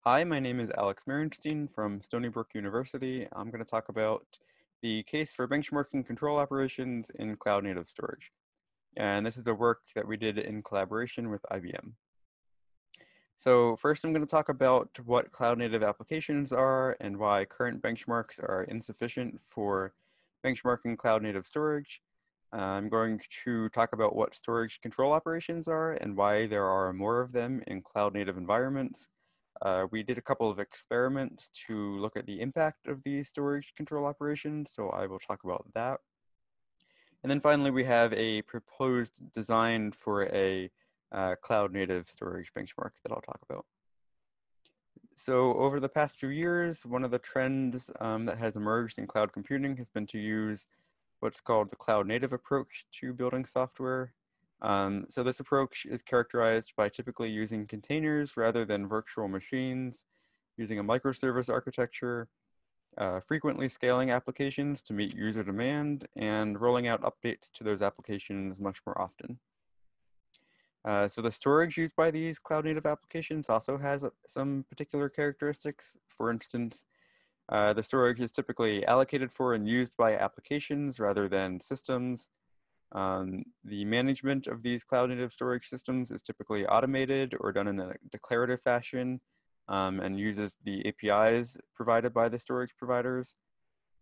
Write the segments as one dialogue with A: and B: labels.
A: Hi, my name is Alex Merenstein from Stony Brook University. I'm going to talk about the case for benchmarking control operations in cloud native storage. And this is a work that we did in collaboration with IBM. So first I'm going to talk about what cloud native applications are and why current benchmarks are insufficient for benchmarking cloud native storage. I'm going to talk about what storage control operations are and why there are more of them in cloud native environments. We did a couple of experiments to look at the impact of these storage control operations, so I will talk about that. And then finally, we have a proposed design for a cloud native storage benchmark that I'll talk about. So over the past few years, one of the trends that has emerged in cloud computing has been to use what's called the cloud native approach to building software. So this approach is characterized by typically using containers rather than virtual machines, using a microservice architecture, frequently scaling applications to meet user demand, and rolling out updates to those applications much more often. So the storage used by these cloud native applications also has some particular characteristics. For instance, the storage is typically allocated for and used by applications rather than systems. The management of these cloud native storage systems is typically automated or done in a declarative fashion and uses the APIs provided by the storage providers.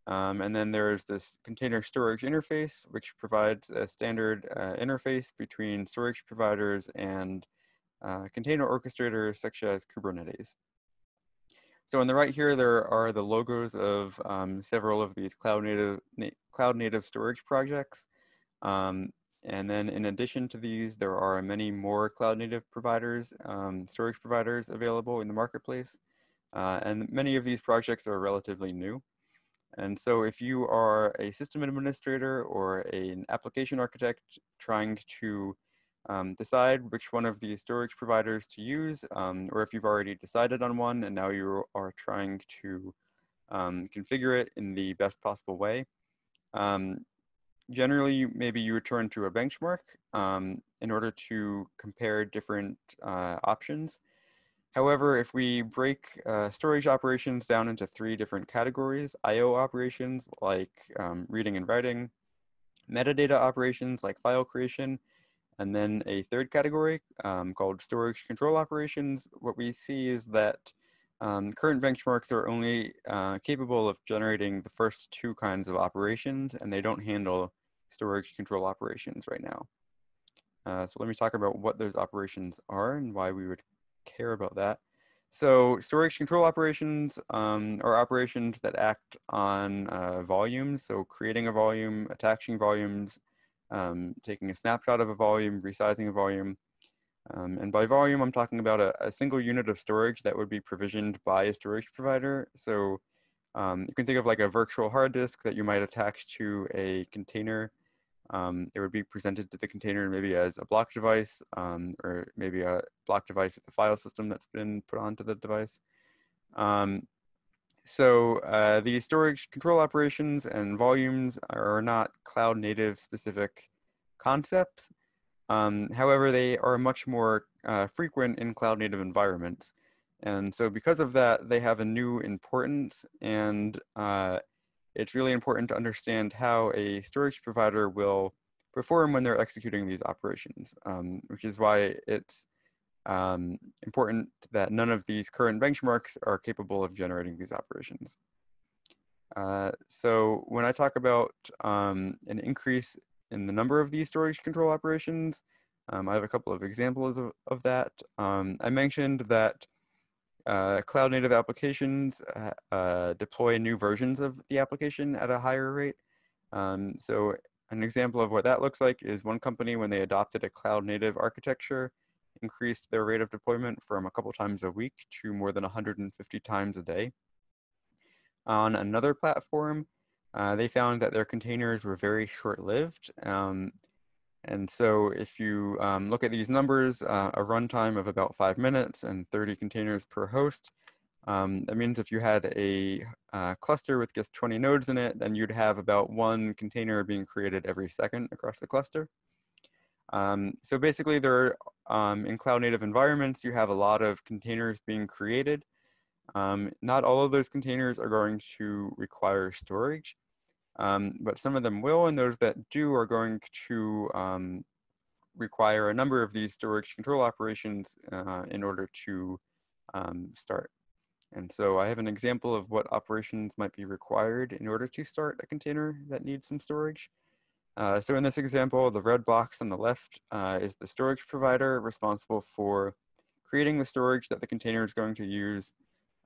A: And then there's this container storage interface, which provides a standard interface between storage providers and container orchestrators such as Kubernetes. So on the right here, there are the logos of several of these cloud native storage projects. And then in addition to these, there are many more cloud native providers, storage providers available in the marketplace. And many of these projects are relatively new. And so if you are a system administrator or an application architect trying to decide which one of these storage providers to use, or if you've already decided on one and now you are trying to configure it in the best possible way, generally maybe you return to a benchmark in order to compare different options. However, if we break storage operations down into three different categories: I/O operations like reading and writing, metadata operations like file creation, and then a third category called storage control operations, what we see is that current benchmarks are only capable of generating the first two kinds of operations, and they don't handle storage control operations right now. So let me talk about what those operations are and why we would care about that. So storage control operations are operations that act on volumes. So creating a volume, attaching volumes, taking a snapshot of a volume, resizing a volume. And by volume, I'm talking about a single unit of storage that would be provisioned by a storage provider. So you can think of like a virtual hard disk that you might attach to a container. It would be presented to the container maybe as a block device or maybe a block device with a file system that's been put onto the device. So the storage control operations and volumes are not cloud native specific concepts. However, they are much more frequent in cloud native environments. And so because of that, they have a new importance, and it's really important to understand how a storage provider will perform when they're executing these operations, which is why it's important that none of these current benchmarks are capable of generating these operations. So when I talk about an increase in the number of these storage control operations, I have a couple of examples of that. I mentioned that cloud native applications deploy new versions of the application at a higher rate. So an example of what that looks like is one company, when they adopted a cloud native architecture, increased their rate of deployment from a couple times a week to more than 150 times a day. On another platform, they found that their containers were very short-lived. And so if you look at these numbers, a runtime of about 5 minutes and 30 containers per host, that means if you had a cluster with just 20 nodes in it, then you'd have about one container being created every second across the cluster. So basically, in cloud native environments, you have a lot of containers being created. Not all of those containers are going to require storage, but some of them will, and those that do are going to require a number of these storage control operations in order to start. And so I have an example of what operations might be required in order to start a container that needs some storage. So in this example, the red box on the left is the storage provider responsible for creating the storage that the container is going to use.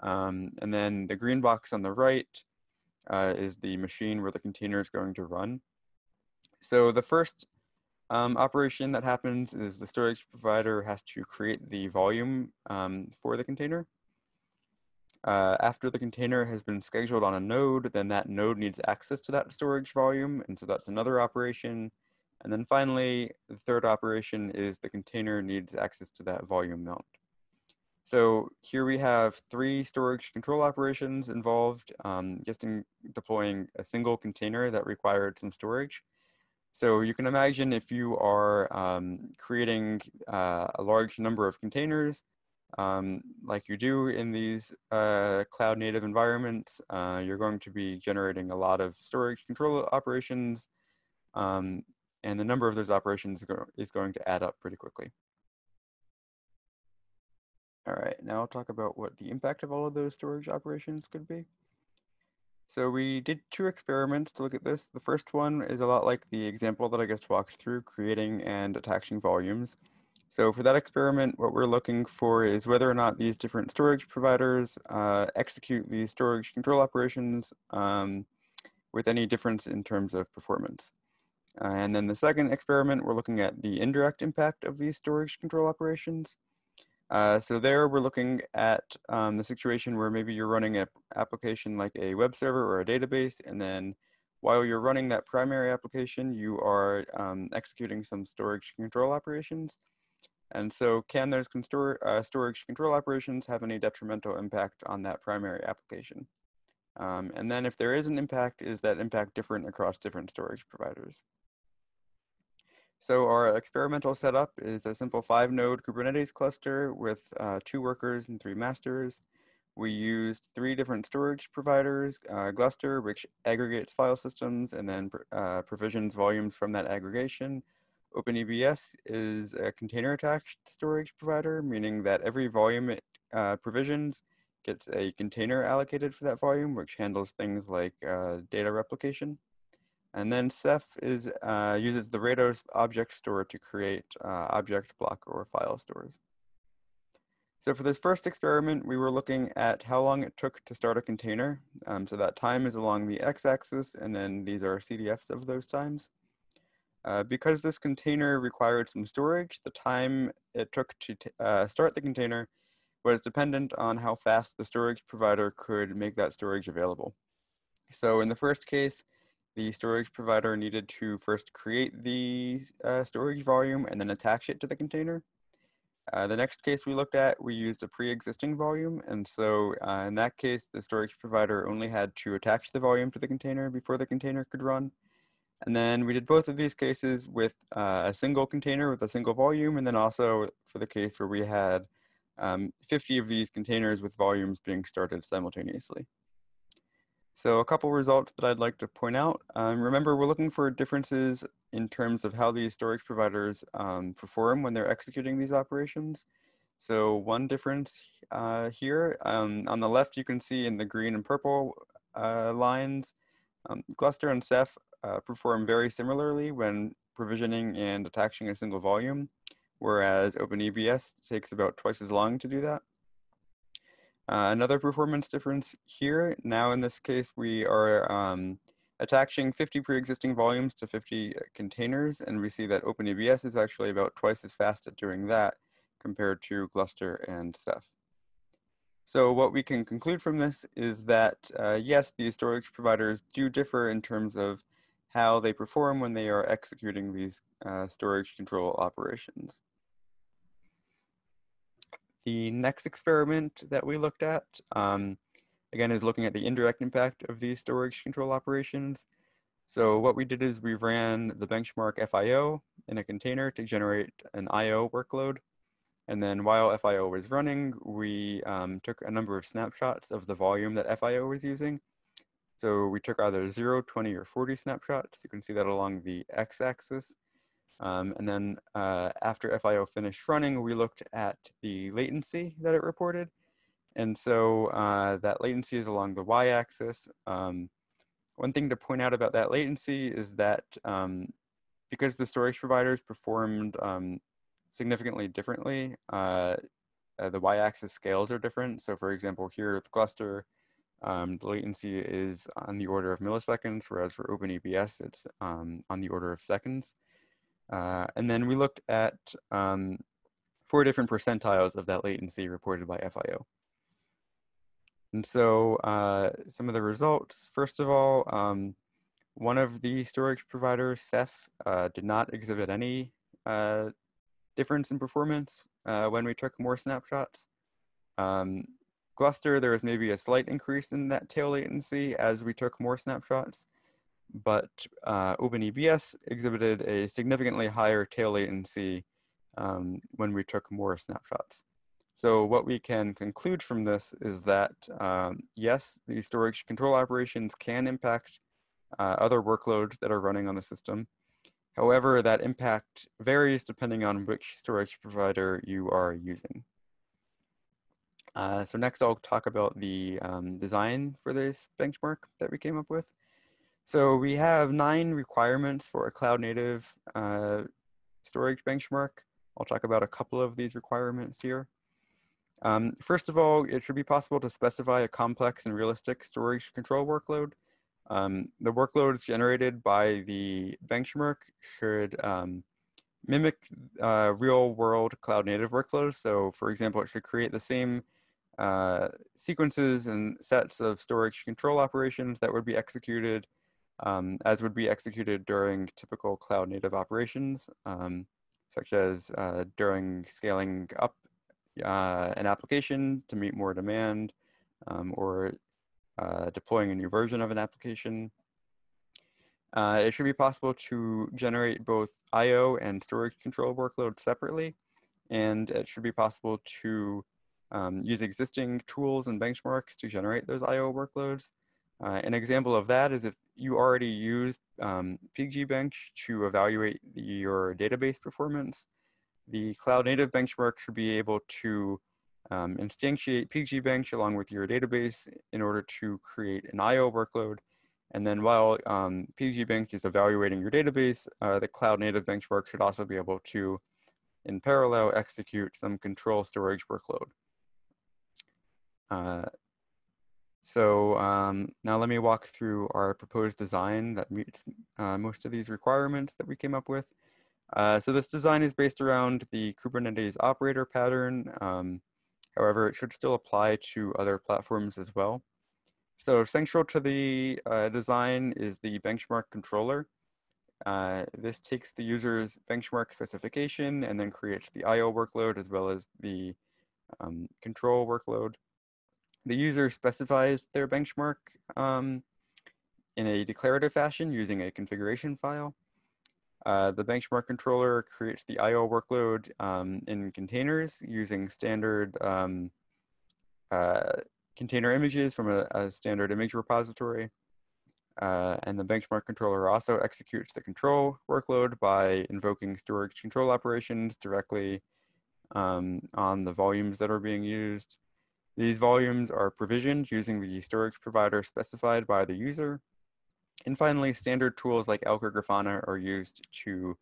A: And then the green box on the right is the machine where the container is going to run. So the first operation that happens is the storage provider has to create the volume for the container. After the container has been scheduled on a node, then that node needs access to that storage volume, and so that's another operation. And then finally, the third operation is the container needs access to that volume mount. So here we have 3 storage control operations involved just in deploying a single container that required some storage. So you can imagine if you are creating a large number of containers, like you do in these cloud native environments, you're going to be generating a lot of storage control operations, and the number of those operations is going to add up pretty quickly. All right, now I'll talk about what the impact of all of those storage operations could be. So we did 2 experiments to look at this. The first one is a lot like the example that I just walked through, creating and attaching volumes. So for that experiment, what we're looking for is whether or not these different storage providers execute these storage control operations with any difference in terms of performance. And then the second experiment, we're looking at the indirect impact of these storage control operations. So there we're looking at the situation where maybe you're running an application like a web server or a database, and then while you're running that primary application, you are executing some storage control operations. And so can those storage control operations have any detrimental impact on that primary application? And then if there is an impact, is that impact different across different storage providers? So our experimental setup is a simple 5-node Kubernetes cluster with 2 workers and 3 masters. We used 3 different storage providers, Gluster, which aggregates file systems and then provisions volumes from that aggregation. OpenEBS is a container-attached storage provider, meaning that every volume it provisions gets a container allocated for that volume, which handles things like data replication. And then Ceph uses the Rados object store to create object, block, or file stores. So for this first experiment, we were looking at how long it took to start a container. So that time is along the x-axis, and then these are CDFs of those times. Because this container required some storage, the time it took to start the container was dependent on how fast the storage provider could make that storage available. So in the first case, the storage provider needed to first create the storage volume and then attach it to the container. The next case we looked at, we used a pre-existing volume. And so in that case, the storage provider only had to attach the volume to the container before the container could run. And then we did both of these cases with a single container with a single volume, and then also for the case where we had 50 of these containers with volumes being started simultaneously. So a couple results that I'd like to point out. Remember, we're looking for differences in terms of how these storage providers perform when they're executing these operations. So one difference here, on the left, you can see in the green and purple lines, Gluster and Ceph perform very similarly when provisioning and attaching a single volume, whereas OpenEBS takes about twice as long to do that. Another performance difference here, now in this case we are attaching 50 pre-existing volumes to 50 containers, and we see that OpenEBS is actually about twice as fast at doing that compared to Gluster and Ceph. So what we can conclude from this is that yes, these storage providers do differ in terms of how they perform when they are executing these storage control operations. The next experiment that we looked at, again, is looking at the indirect impact of these storage control operations. So what we did is we ran the benchmark FIO in a container to generate an IO workload. And then while FIO was running, we took a number of snapshots of the volume that FIO was using. So we took either 0, 20, or 40 snapshots. You can see that along the x-axis. And then after FIO finished running, we looked at the latency that it reported. And so that latency is along the y-axis. One thing to point out about that latency is that because the storage providers performed significantly differently, the y-axis scales are different. So for example, here at the cluster, the latency is on the order of milliseconds, whereas for OpenEBS, it's on the order of seconds. And then we looked at 4 different percentiles of that latency reported by FIO. And so some of the results, first of all, one of the storage providers, Ceph, did not exhibit any difference in performance when we took more snapshots. Gluster, there was maybe a slight increase in that tail latency as we took more snapshots, but OpenEBS exhibited a significantly higher tail latency when we took more snapshots. So what we can conclude from this is that, yes, the storage control operations can impact other workloads that are running on the system. However, that impact varies depending on which storage provider you are using. So next I'll talk about the design for this benchmark that we came up with. So we have 9 requirements for a cloud native storage benchmark. I'll talk about a couple of these requirements here. First of all, it should be possible to specify a complex and realistic storage control workload. The workloads generated by the benchmark should mimic real world cloud native workloads. So for example, it should create the same sequences and sets of storage control operations that would be executed as would be executed during typical cloud native operations, such as during scaling up an application to meet more demand, or deploying a new version of an application. It should be possible to generate both I/O and storage control workloads separately, and it should be possible to use existing tools and benchmarks to generate those I/O workloads. An example of that is if you already use pgbench to evaluate your database performance, the cloud native benchmark should be able to instantiate pgbench along with your database in order to create an I/O workload. And then while pgbench is evaluating your database, the cloud native benchmark should also be able to, in parallel, execute some control storage workload. Now let me walk through our proposed design that meets most of these requirements that we came up with. So this design is based around the Kubernetes operator pattern. However, it should still apply to other platforms as well. So central to the design is the benchmark controller. This takes the user's benchmark specification and then creates the I/O workload as well as the control workload. The user specifies their benchmark in a declarative fashion using a configuration file. The benchmark controller creates the I/O workload in containers using standard container images from a standard image repository. And the benchmark controller also executes the control workload by invoking storage control operations directly on the volumes that are being used. These volumes are provisioned using the storage provider specified by the user. And finally, standard tools like Elk or Grafana are used to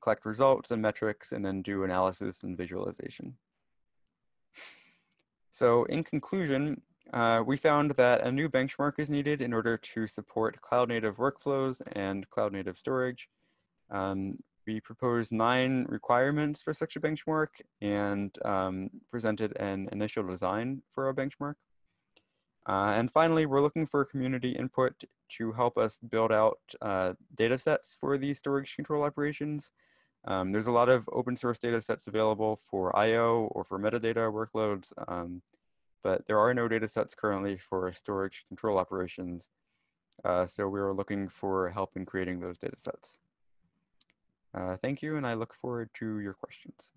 A: collect results and metrics and then do analysis and visualization. So in conclusion, we found that a new benchmark is needed in order to support cloud native workflows and cloud native storage. We proposed 9 requirements for such a benchmark and presented an initial design for a benchmark. And finally, we're looking for community input to help us build out data sets for these storage control operations. There's a lot of open source data sets available for I/O or for metadata workloads, but there are no data sets currently for storage control operations. So we were looking for help in creating those data sets. Thank you, and I look forward to your questions.